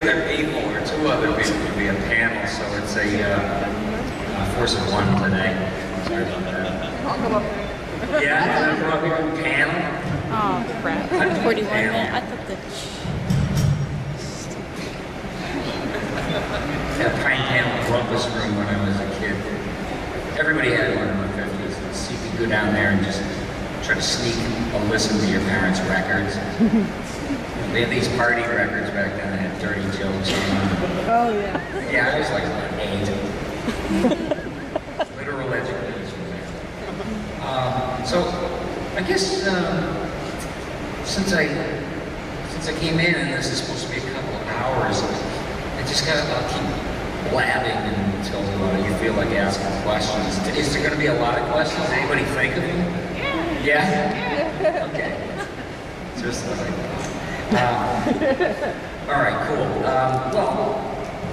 Other people or two other people to be a panel, so it's a force of one today. Sorry about that. I'll come up there. Yeah, I'm up here panel. Oh, crap. 41 minutes. I thought that. Had a pine panel rumpus room when I was a kid. Everybody had one in the 50s. So you could go down there and just try to sneak a listen to your parents' records. They had these party records back then that had dirty jokes on them. Oh, yeah. Yeah, I was like 8. Literal education. So, I guess since I came in and this is supposed to be a couple of hours, I just I'll keep blabbing until you feel like asking questions. Is there going to be a lot of questions? Anybody think of them? Yeah? Okay. Just like all right, cool. Well,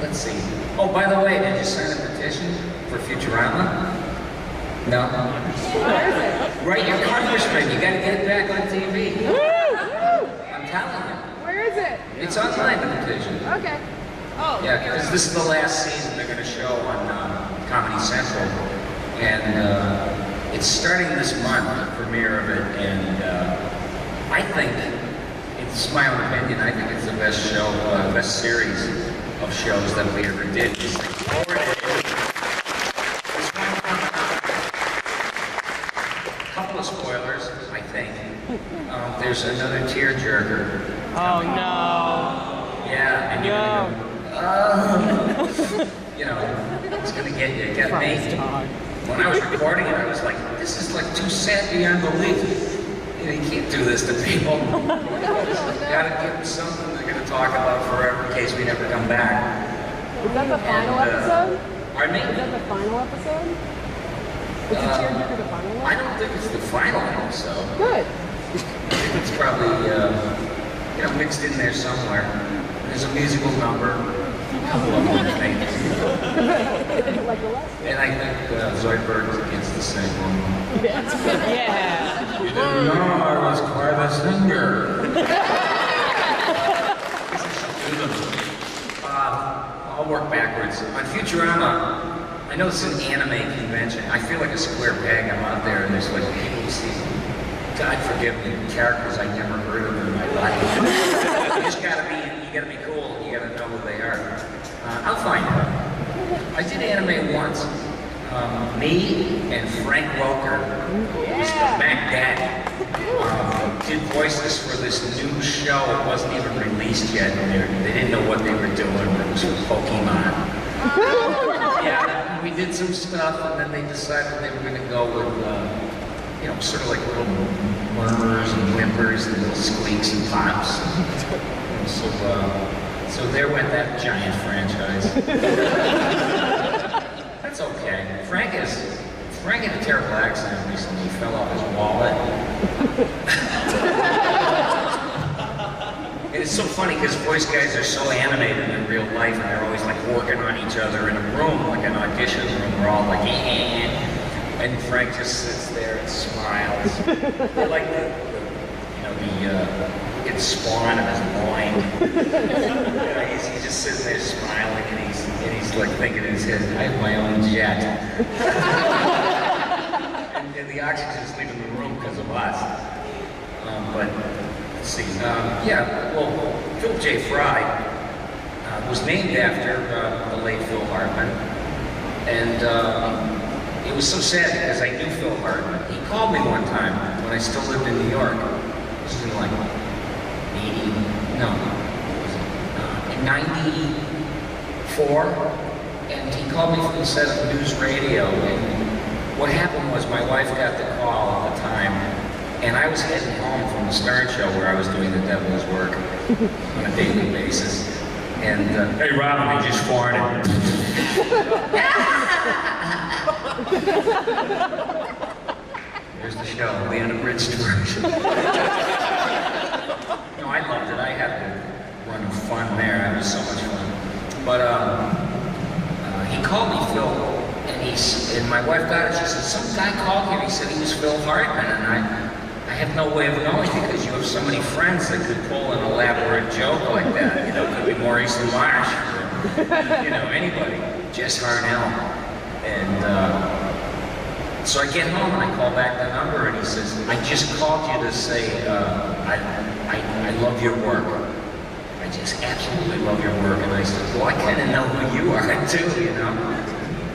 let's see. Oh, by the way, did you sign a petition for Futurama? No? Where is it? Right, your congressman. You got to get it back on TV. I'm telling you. Where is it? It's online, the petition. Okay. Oh. Yeah, because this is the last season they're going to show on Comedy Central. And it's starting this month, the premiere of it. And I think, it's my own opinion, I think it's the best show, best series of shows that we ever did. A couple of spoilers, I think. There's another tearjerker. Oh, no. Yeah, and you're gonna go, you know, it's gonna get you. It got me. When I was recording it, I was like, this is like too sad beyond belief. You know, you can't do this to people. Gotta give them something they're gonna talk about forever in case we never come back. Is that the final episode? Pardon me? Is that the final episode? Is the tearjerker the final one? I don't think it's the final episode. Good. I think it's probably, you know, mixed in there somewhere. There's a musical number. A couple of other things. Like the last And I think Zoidberg gets the same one. Yeah. You didn't know I was quite a singer. I'll work backwards. On Futurama, I know it's an anime convention. I feel like a square peg. I'm out there and there's like people who see, God forgive me, characters I never heard of in my life. You just gotta be cool. You gotta know who they are. I'll find out. I did anime once. Me and Frank Welker, who's the Mac Daddy, did voices for this new show. It wasn't even released yet. They didn't know what they were doing. It was for Pokemon. Yeah, we did some stuff, and then they decided they were going to go with, you know, sort of like little murmurs and whimpers and little squeaks and pops. And so there went that giant franchise. That's okay. Frank had a terrible accident recently. He fell off his wallet. And it's so funny because voice guys are so animated in real life and they're always like working on each other in a room, like an audition room. We're all like, and Frank just sits there and smiles. They're like the spawn of his loin. He's just sitting there smiling and he's like thinking in his head, I have my own jet. and the oxygen's leaving the room because of us. But let's see. Yeah, well, Phil J. Fry was named after the late Phil Hartman. And it was so sad because I knew Phil Hartman. He called me one time when I still lived in New York. This was in like in 94, and he called me from the set of news radio, and what happened was my wife got the call at the time, and I was heading home from the Stern Show where I was doing the devil's work on a daily basis, and, hey Robin, I just farted. There's the show, the unabridged version. No, I loved it. I had a run of fun there. It was so much fun. But he called me Phil, and my wife got it. She said, some guy called here. He said he was Phil Hartman, and I have no way of knowing because you have so many friends that could pull an elaborate joke like that. You know, it could be Maurice LaMarche, or, you know, anybody, Jess Harnell. And so I get home and I call back the number and he says, I just called you to say I love your work. I just absolutely love your work. And I said, well, I kind of know who you are too, you know?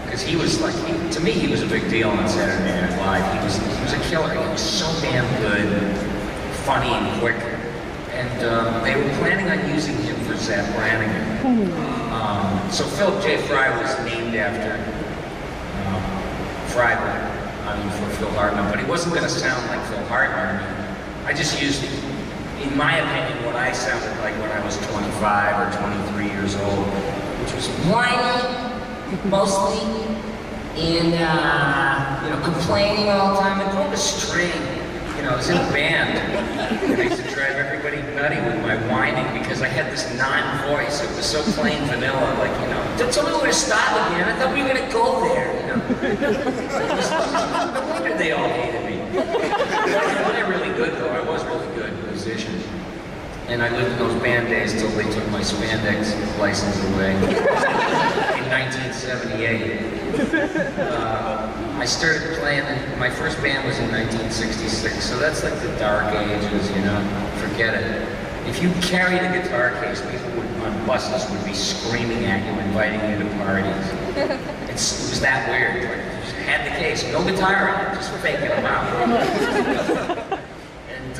Because he was like, to me, he was a big deal on Saturday Night Live. He was a killer. He was so damn good, funny and quick. And they were planning on using him for Zapp Brannigan. So Philip J. Fry was named after Freiberg, for Phil Hartman, but he wasn't going to sound like Phil Hartman. I just used, in my opinion, what I sounded like when I was 25 or 23 years old, which was whiny, mostly, and you know, complaining all the time. I grew up a string. You know, I was in a band, and I used to drive everybody nutty with my whining because I had this non-voice. It was so plain vanilla, like, you know, tell me where to stop again. I thought we were gonna go there, you know. No wonder they all hated me. I wasn't really good though. I was really good musician. And I lived in those band days till they took my spandex license away in 1978. I started playing, my first band was in 1966, so that's like the dark ages, you know, forget it. If you carried a guitar case, people on buses would be screaming at you, inviting you to parties. It was that weird. Like, you just had the case, no guitar in it, just faking them out. And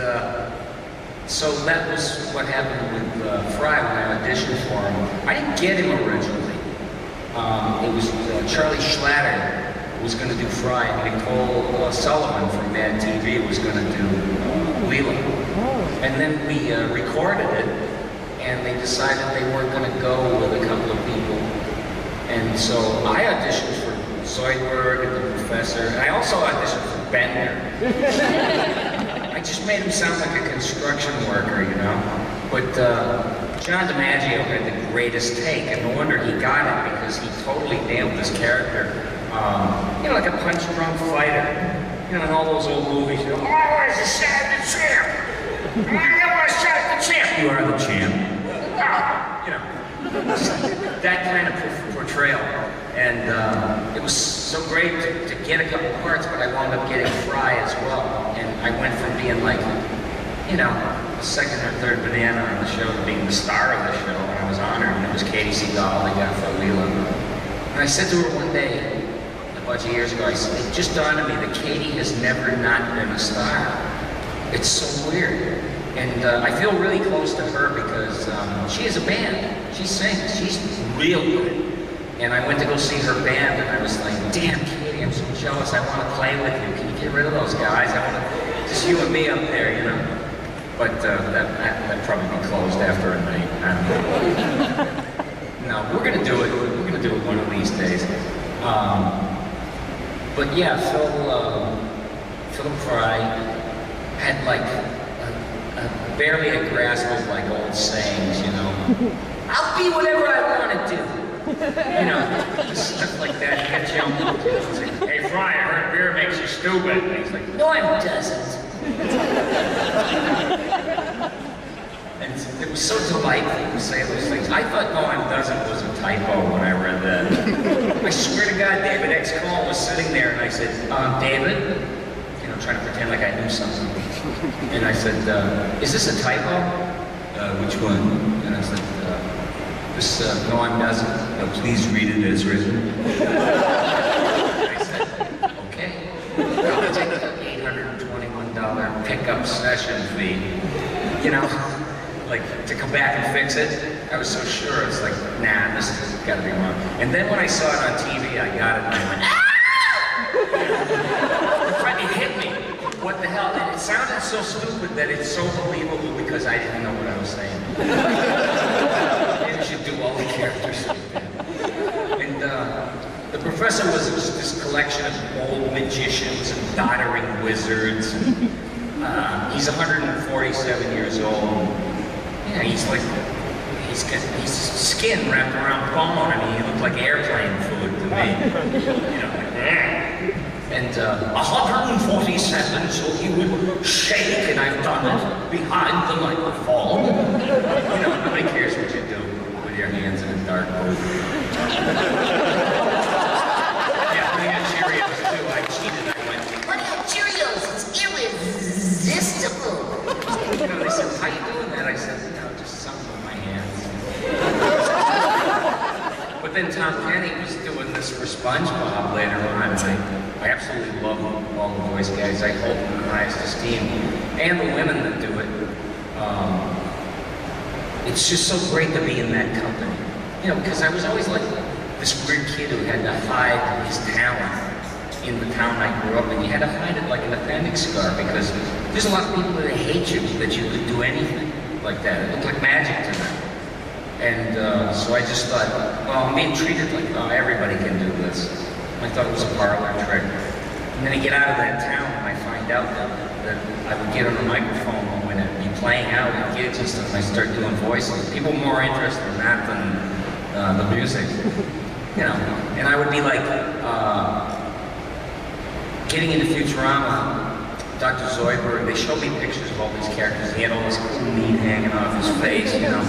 so that was what happened with Fry when I auditioned for him. I didn't get him originally. It was Charlie Schlatter was going to do Fry, and Nicole Sullivan from Mad TV was going to do Leland. And then we recorded it, and they decided they weren't going to go with a couple of people. And so I auditioned for Zoidberg and the Professor, and I also auditioned for Bender. I just made him sound like a construction worker, you know? But John DiMaggio had the greatest take, and no wonder he got it, because he totally nailed this character. You know, like a punch-drunk fighter. You know, in all those old movies, you know, oh, I was the champ! I want to shot the champ! You are the champ. You know, that kind of portrayal. And it was so great to get a couple parts, but I wound up getting Fry as well. And I went from being like, you know, the second or third banana on the show to being the star of the show, and I was honored. And it was Katie Seagal they got for Leela. And I said to her one day, a bunch of years ago, I said, it just dawned on me that Katie has never not been a star. It's so weird. And I feel really close to her because she has a band. She sings. She's real good. And I went to go see her band, and I was like, damn, Katie, I'm so jealous. I want to play with you. Can you get rid of those guys? I want to, just you and me up there, you know? But that'd probably be closed after a night. I don't know. No, we're going to do it. We're going to do it one of these days. But yeah, Phil Fry had like barely a grasp of like old sayings, you know. I'll be whatever I want to do. You know, just stuff like that. He got jumped into. He's like, hey Fry, I heard beer makes you stupid. And he's like, no, it doesn't. And it was so delightful to say those things. I thought no, it doesn't was a typo when I read that. I swear to God, David X. Cole was sitting there, and I said, David, you know, trying to pretend like I knew something. And I said, is this a typo? Which one? And I said, this, no, it doesn't. No, please read it as written. I said, okay. I'll take the $821 pickup session fee. You know, like, to come back and fix it. I was so sure. It's like, nah, this has got to be wrong. And then when I saw it on TV, I got it, and I went, ah! It hit me. What the hell? And it sounded so stupid that it's so believable because I didn't know what I was saying. Maybe you should do all the characters. And the Professor was this collection of old magicians and doddering wizards. He's 147 years old. Yeah, he's like, he's skin wrapped around bone. I mean, he looked like airplane food to me. You know, like, And 147, so he would shake, and I've done it behind the microphone. You know, nobody cares what you do with your hands in a dark booth. Yeah, I got Cheerios too. I cheated. I went, What about Cheerios? It's irresistible. you know, they said, how you doing that? I said, you know, just something with my hands. But then Tom Kenny was doing this for SpongeBob later on, and I absolutely love all the voice guys. I hold them in the highest esteem. And the women that do it. It's just so great to be in that company. You know, because I was always like this weird kid who had to hide his talent in the town I grew up in. You had to hide it like an appendix scar because there's a lot of people that hate you that you could do anything like that. It looked like magic to them. And so I just thought, well, I'm being treated like, oh, everybody can do this. I thought it was a parlor trick. And then I get out of that town and I find out that I would get on the microphone when I'd be playing out with kids and stuff, and I start doing voices. People were more interested in that than the music. You know, and I would be like, getting into Futurama, Dr. Zoidberg, they showed me pictures of all these characters. He had all this cool meat hanging off his face, you know.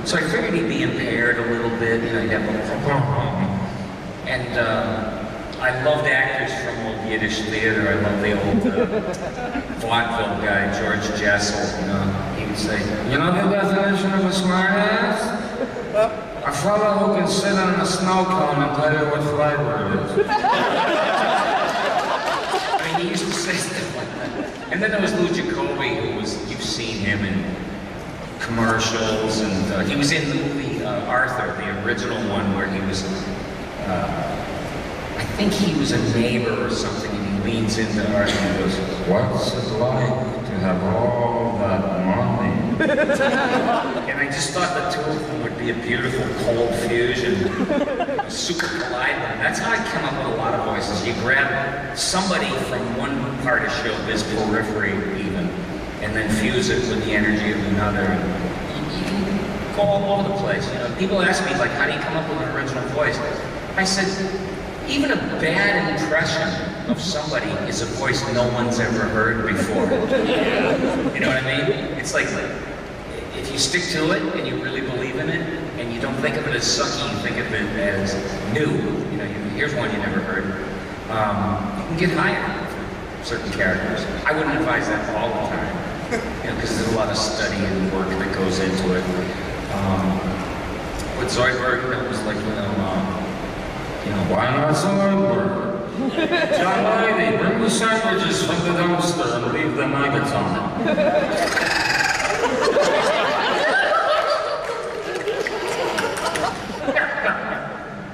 So I figured he'd be impaired a little bit, you know, he'd have a and I loved actors from old Yiddish theater. I love the old vaudeville guy, George Jessel. You know, he would say, you know the definition of a smart ass? A fellow who can sit on a snow cone and tell you what flavor it is. I mean, he used to say stuff like that. And then there was Lou Jacoby, who was, you've seen him in commercials, and he was in the movie Arthur, the original one where he was, I think he was a neighbor or something, and he leans into Arthur and goes, what's it like to have all that money? And I just thought the two of them would be a beautiful cold fusion, a super collide. That's how I come up with a lot of voices. You grab somebody from one part of showbiz, periphery even, and then fuse it with the energy of another. You can go all over the place. You know, people ask me, like, how do you come up with an original voice? I said, even a bad impression of somebody is a voice no one's ever heard before. You know what I mean? It's like, if you stick to it and you really believe in it, and you don't think of it as sucky, you think of it as new. You know, here's one you never heard. You can get hired for certain characters. I wouldn't advise that all the time, you know, because there's a lot of study and work that goes into it. With Zoidberg, it was like, you know, why not Zoidberg? John Lady, bring the sandwiches from the dumpster and leave the nuggets on them.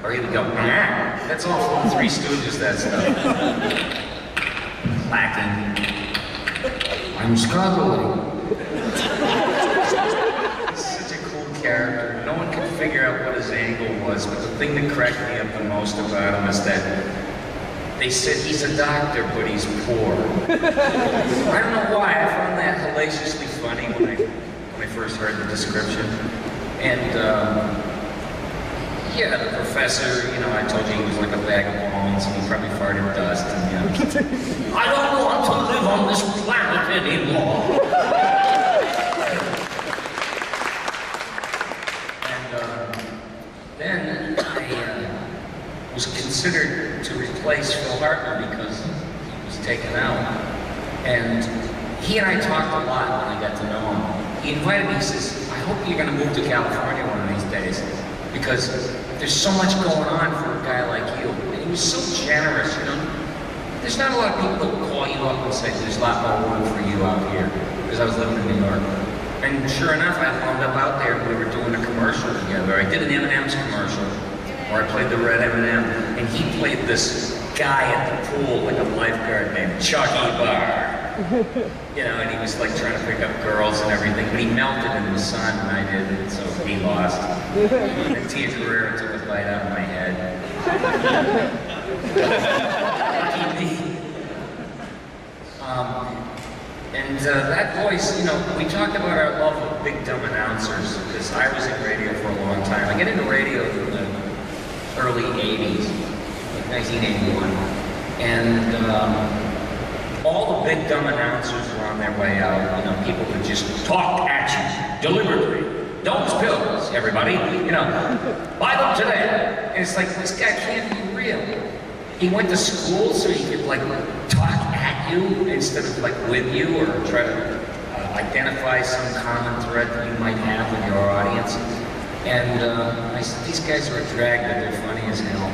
Or he would go, that's all from the Three Stooges, that stuff. Clacking. I'm struggling. Such a cool character. No one could figure out what his angle was, but the thing that cracked me up the most about him is that they said he's a doctor, but he's poor. I don't know why. I found that hellaciously funny when I first heard the description. And yeah, the professor, you know, I told you he was like a bag of bones, and he probably farted dust. And, you know, I don't want to live on this planet anymore. And then I was considered to replace Phil Hartman because he was taken out. And he and I talked a lot when I got to know him. He invited me, he says, I hope you're going to move to California one of these days, because there's so much going on for a guy like you. And he was so generous, you know. There's not a lot of people that will call you up and say, there's a lot more room for you out here, because I was living in New York. And sure enough, I wound up out there and we were doing a commercial together. I did an M&M's commercial, where I played the red M&M, and he played this guy at the pool, like a lifeguard named Chucky Barr. You know, and he was like trying to pick up girls and everything, but he melted in the sun and I didn't, so he lost. And Tia Carrera took a bite out of my head. And that voice, you know, we talked about our love of big dumb announcers, because I was in radio for a long time. I got into radio in the early 80s, like 1981. And all the big dumb announcers were on their way out. You know, people would just talk at you deliberately. Dole's pills, everybody. You know, buy them today. And it's like, this guy can't be real. He went to school so he could like talk at you instead of like with you, or try to identify some common thread that you might have with your audience. And I said, these guys are a drag, but they're funny as hell.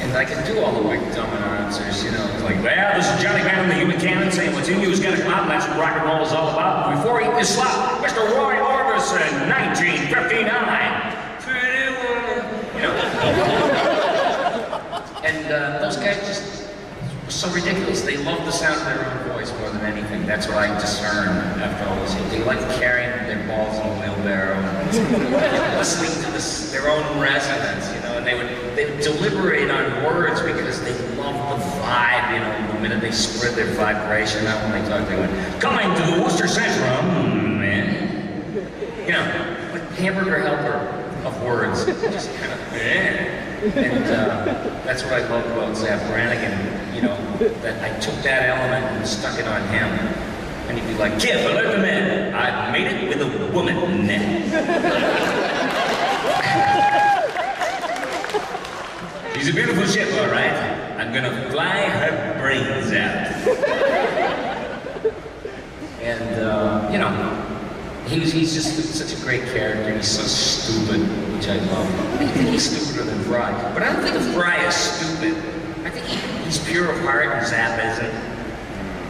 And I can do all the big dumb announcers, you know, it's like, well, this is Johnny Man in the Human Cannon saying what's in you is gonna come out, and that's what rock and roll is all about. But before he eat this slop, Mr. Roy Orbison, 1959. Pretty woman. You know? And those guys just were so ridiculous. They love the sound of their own voice more than anything. That's what I discerned after all this. They like carrying their balls in a wheelbarrow, and listening to their own resonance, you know, and they would deliberate on words because they love the vibe, you know, the minute they spread their vibration out when they talk, they went, coming to the Worcester Centrum, man. You know, like hamburger helper of words, just kind of, And that's what I love about Zap Brannigan, you know, that I took that element and stuck it on him. And he'd be like, kid, alert the man, I made it with a woman. She's a beautiful ship, all right? I'm gonna fly her brains out. And, you know, he's just such a great character. He's so stupid, which I love. I think he's stupider than Fry. But I don't think of Fry as stupid. I think he's pure of heart and Zap isn't.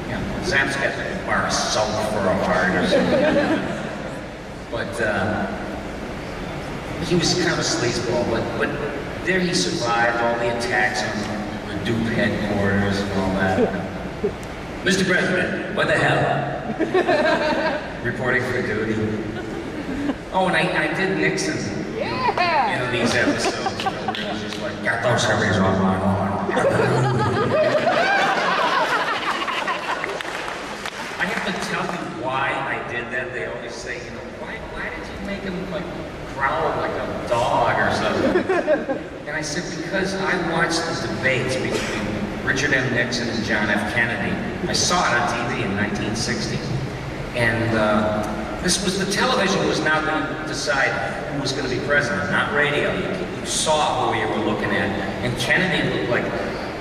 You know, Zap's got a bar of salt for a heart or something. But he was kind of a sleazeball, but there he survived all the attacks on the Duke headquarters and all that. Mr. President, what the hell? Reporting for duty. Oh, and I did Nixon. Yeah! In these episodes, you know, where he was just like, got those heavies on my lawn. I have to tell you why I did that. They always say, you know, why did you make him like growl like a dog or something? And I said, because I watched the debates between Richard M. Nixon and John F. Kennedy. I saw it on TV in 1960. And this was, the television was now going to decide who was going to be president, not radio. You saw who you were looking at. And Kennedy looked like,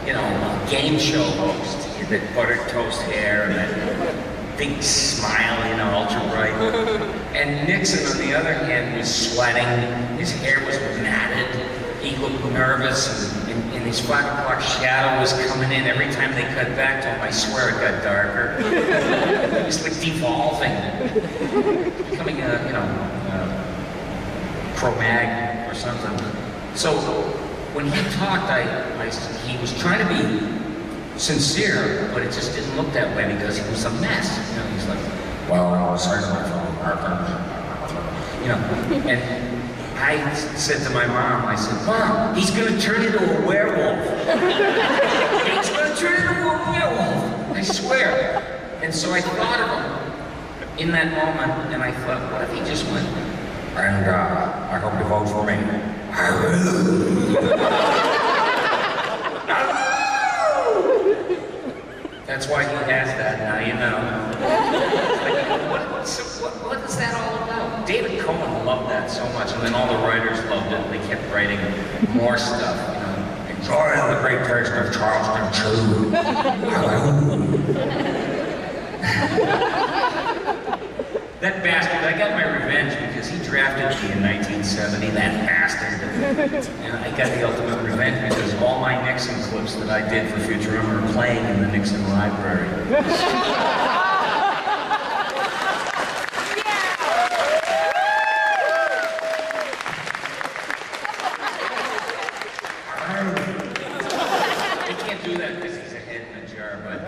you know, a game show host. He had that buttered toast hair and that big smile, you know, ultra bright. And Nixon, on the other hand, was sweating. His hair was matted. He looked nervous, and his 5 o'clock shadow was coming in. Every time they cut back to him, I swear it got darker. He was like devolving, becoming a, you know, Cro-Mag or something. So when he talked, he was trying to be sincere, but it just didn't look that way because he was a mess. You know, he's like, well, sorry, my phone, you know, and I said to my mom, I said, Mom, he's going to turn into a werewolf. He's going to turn into a werewolf. I swear. And so I thought of him in that moment, and I thought, what if he just went, and I hope you vote for me. That's why he has that, now you know. What is that all about? David Cohen loved that so much, and then all the writers loved it, and they kept writing more stuff, you know. Enjoy the great taste of Charleston chew. That bastard, I got my revenge because he drafted me in 1970, that bastard. And I got the ultimate revenge because all my Nixon clips that I did for Futurama are playing in the Nixon library. They can't do that because he's a head in a jar, but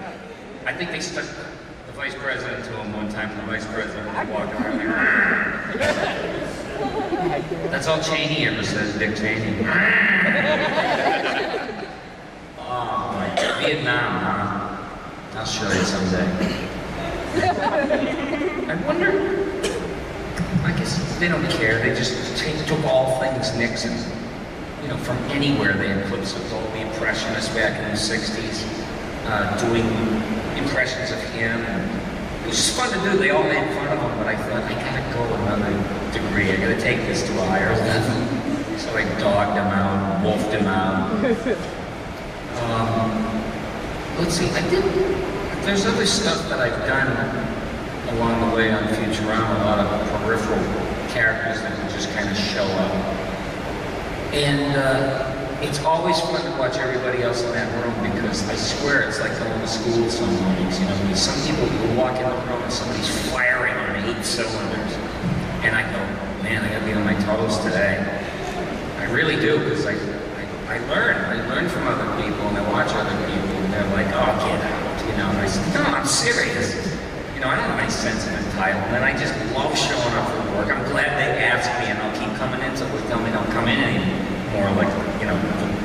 I think they stuck the vice president to him one time, and the vice president was walking around like, that's all Cheney ever says, Dick Cheney. Oh, my God. Vietnam, huh? I'll show you someday. I wonder, I guess they don't care, they just took all things Nixon. from anywhere. They had clips of all the impressionists back in the 60s, doing impressions of him. It was just fun to do. They all made fun of him, but I thought, I gotta go another degree. I gotta take this to a higher level. So I dogged him out, wolfed him out. Let's see, there's other stuff that I've done along the way on Futurama, a lot of peripheral characters that would just kind of show up. And it's always fun to watch everybody else in that room because I swear it's like going to school some mornings. Some people will walk in the room and somebody's firing on 8 cylinders. And I go, man, I gotta be on my toes today. I really do, because I learn from other people and I watch other people and they're like, oh, get out, and I said, no, I'm serious. I don't have any sense of entitlement. I just love showing up for work. I'm glad they asked me, and I'll keep coming in until they tell me don't come in anymore. Like,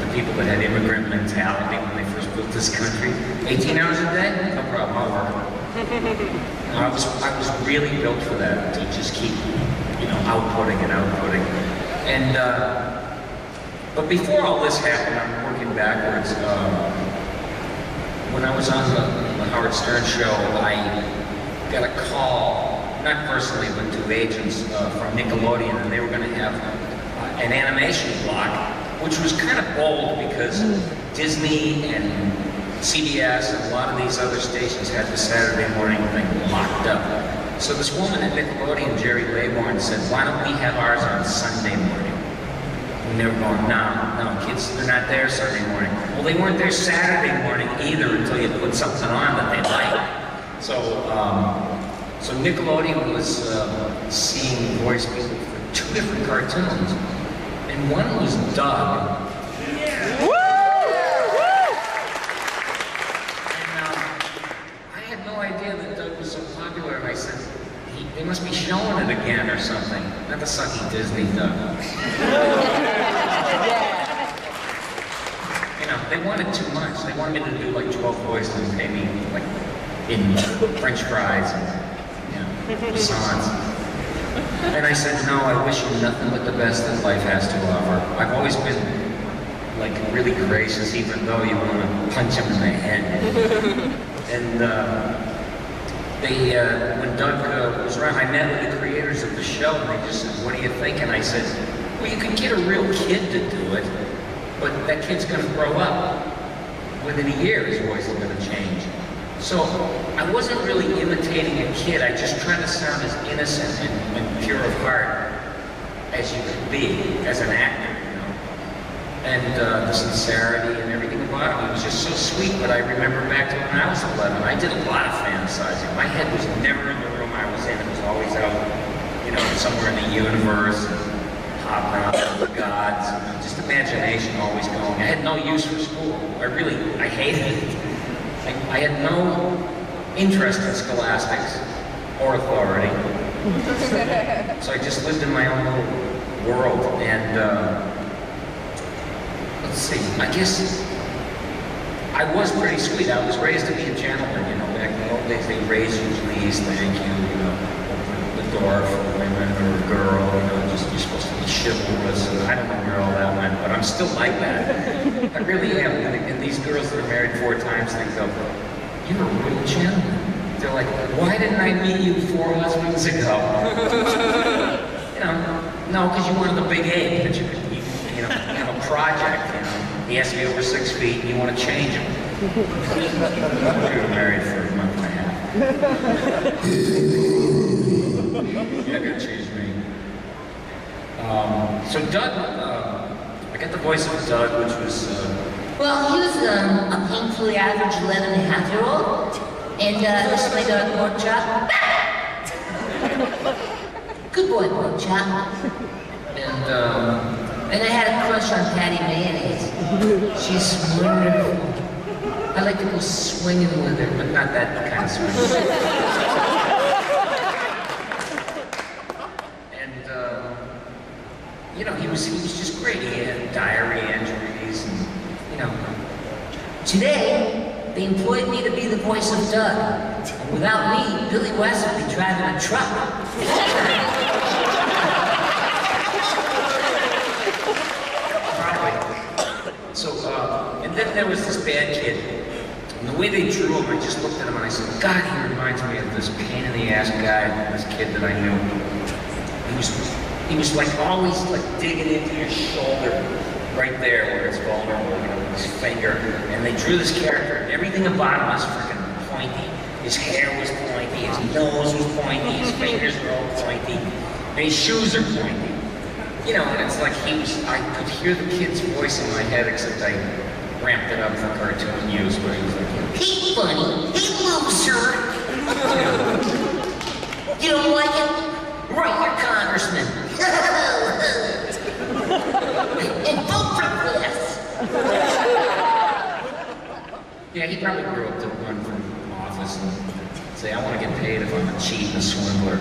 the people that had immigrant mentality when they first built this country. 18 hours a day? No problem, I'll work. I was really built for that, to just keep, outputting and outputting. And, but before all this happened, I'm working backwards. When I was on the Howard Stern show, I got a call, not personally, but to agents from Nickelodeon, and they were going to have an animation block, which was kind of bold because Disney and CBS and a lot of these other stations had the Saturday morning thing locked up. So this woman at Nickelodeon, Jerry Laybourne, said, why don't we have ours on Sunday morning? And they were going, no, kids, they're not there Sunday morning. Well, they weren't there Saturday morning either until you put something on that they liked. So Nickelodeon was seeing voice people for 2 different cartoons. And one was Doug. Yeah. Woo! And I had no idea that Doug was so popular, and I said, they must be showing it again or something. Not the sucky Disney Doug. They wanted too much. They wanted me to do like 12 voices and pay me like in French fries and croissants. And I said, no, I wish you nothing but the best that life has to offer. I've always been like really gracious, even though you want to punch him in the head. And when Doug was around, I met with the creators of the show, and they just said, what do you think? And I said, well, you can get a real kid to do it, but that kid's going to grow up. Within a year, his voice is going to change. So I wasn't really imitating a kid. I just tried to sound as innocent and pure of heart as you could be as an actor, And the sincerity and everything about him, it was just so sweet. But I remember back to when I was 11, I did a lot of fantasizing. My head was never in the room I was in. It was always out, somewhere in the universe, hopping around with the gods. Just imagination always going. I had no use for school. I hated it. I had no interest in scholastics or authority. So I just lived in my own little world. And let's see, I guess I was pretty sweet. I was raised to be a gentleman, back in the old days they raised you, please, thank you, open the door for women or a girl, just you're supposed to be chivalrous, and I don't know where all that went, but I'm still like that. I really am. And these girls that are married 4 times, they go, you're a real gentleman. They're like, why didn't I meet you 4 husbands ago? No, because you wanted the big ape that you have a project, He has to be over 6 feet and you want to change him. We were married for a month and a half. You're not gonna change me. So Doug, I got the voice of Doug, which was... Well, he was a painfully average 11-and-a-half-year-old. And this is my dog, Pork Chop. Good boy, Pork Chop. And I had a crush on Patty Mayonnaise. She's wonderful. I like to go swinging with her, but not that kind of swinging. And, he was just great. He had diarrhea injuries, and, Today, they employed me to be the voice of Doug. And without me, Billy West would be driving a truck. Probably. then there was this bad kid. And the way they drew him, I just looked at him and I said, God, he reminds me of this pain in the ass guy, this kid that I knew. He was like always like digging into your shoulder, right there where it's vulnerable, you know, with his finger. And they drew this character, and everything about him was freaking pointy. His hair was pointy, his nose was pointy, his fingers were all pointy, and his shoes are pointy. You know, and it's like I could hear the kid's voice in my head, except I ramped it up for cartoon use, where he was like, Hey, bunny. Hey, loser. You don't like it? Write your congressman. And vote for this. yeah, he probably grew up to run for office and say, I want to get paid if I'm a cheat and a swindler.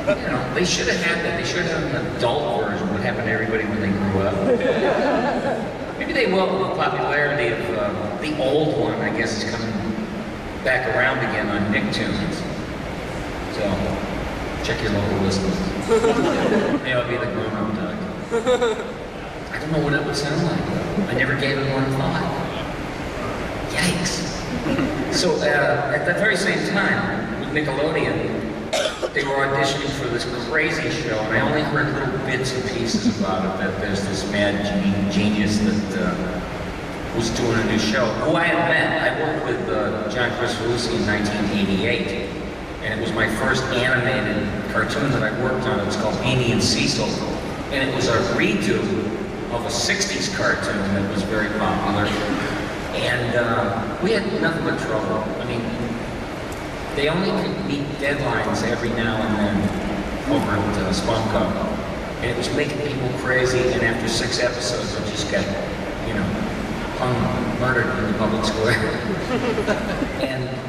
You know, they should have had that. They should have had an adult version of what happened to everybody when they grew up. Maybe they will, with the popularity of the old one, I guess, is coming back around again on Nicktoons. So, check your local listings. Maybe I'll be the grown-up Doug. I don't know what it would sound like, though. I never gave it one thought. Yikes. So, at that very same time, with Nickelodeon, they were auditioning for this crazy show, and I only heard little bits and pieces about it, that there's this mad genius that was doing a new show, who I had met. I worked with John Cristoforetti in 1988, and it was my first animated cartoon that I worked on. It was called Beanie and Cecil, and it was a redo of a 60s cartoon that was very popular, and we had nothing but trouble. I mean, they only could meet deadlines every now and then over at Spunko. And it was making people crazy, and after 6 episodes, it just got, you know, murdered in the public square.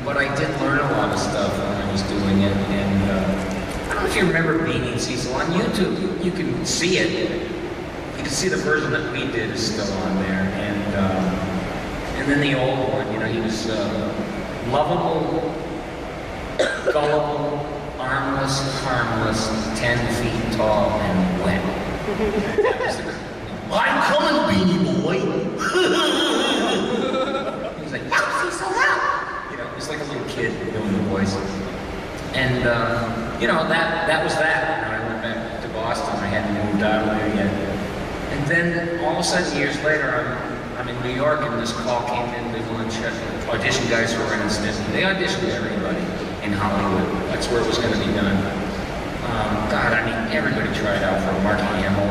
But I did learn a lot of stuff when I was doing it, and I don't know if you remember Beanie and Cecil. On YouTube, you can see it. You can see the version that we did is still on there, and then the old one, you know, he was lovable, gullible, armless, harmless, 10 feet tall, and wet. I'm coming, Beanie Boy. He was like, help, Cecil, help! You know, it was like a little kid doing the voice. And, you know, that was that. You know, I went back to Boston. I hadn't moved out of there yet. And then, all of a sudden, years later, I'm in New York, and this call came in. They want to audition guys for Ren and Stimpy. They auditioned everybody in Hollywood. That's where it was going to be done. God, I mean, everybody tried out for Mark Hamill,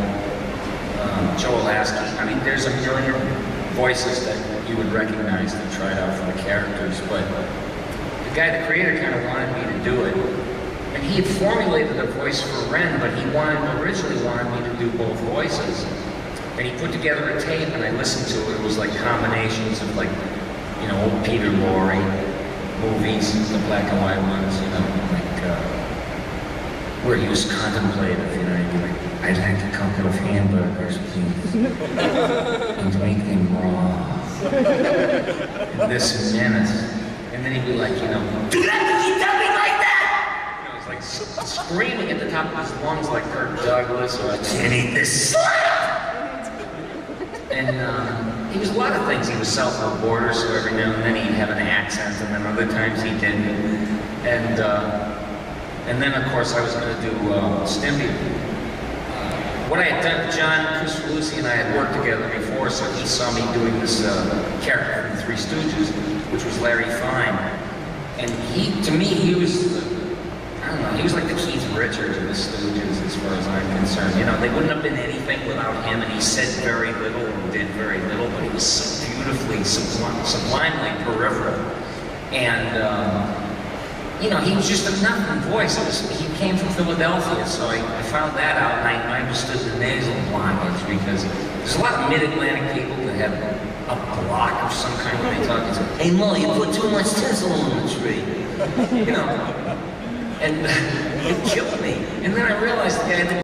Joe Lasky. I mean, there's a million voices that you would recognize that tried out for the characters, but the guy, the creator, kind of wanted me to do it. And he had formulated a voice for Ren, but he originally wanted me to do both voices. And he put together a tape, and I listened to it. It was like combinations of, like, you know, old Peter Lorre movies, the black and white ones, you know, like, where he was contemplative, you know, he'd be like, I'd like a couple of hamburgers, please, and make them raw, and this menace, and then he'd be like, you know, do that, keep me like that! You know, it's like screaming at the top of his lungs like Kirk Douglas, or I can't eat this slap! And he was a lot of things. He was south of the border, so every now and then he'd have an accent, and then other times he didn't. And then, of course, I was going to do Stimpy. What I had done, John Cristoforetti and I had worked together before, so he saw me doing this character from the Three Stooges, which was Larry Fine. And to me, he was, I don't know, he was like the Keith Richards of the Stooges, as far as I'm concerned. You know, they wouldn't have been anything without him, and he said very little and did very little, but he was so beautifully, sublimely peripheral. And, you know, he was just a nothing voice. He came from Philadelphia, so I found that out, and I understood the nasal blockage, because there's a lot of mid-Atlantic people that have a block of some kind when they talk. It's like, hey, Mo, you put too much tinsel on the tree. You know, and it killed me. And then I realized that I had to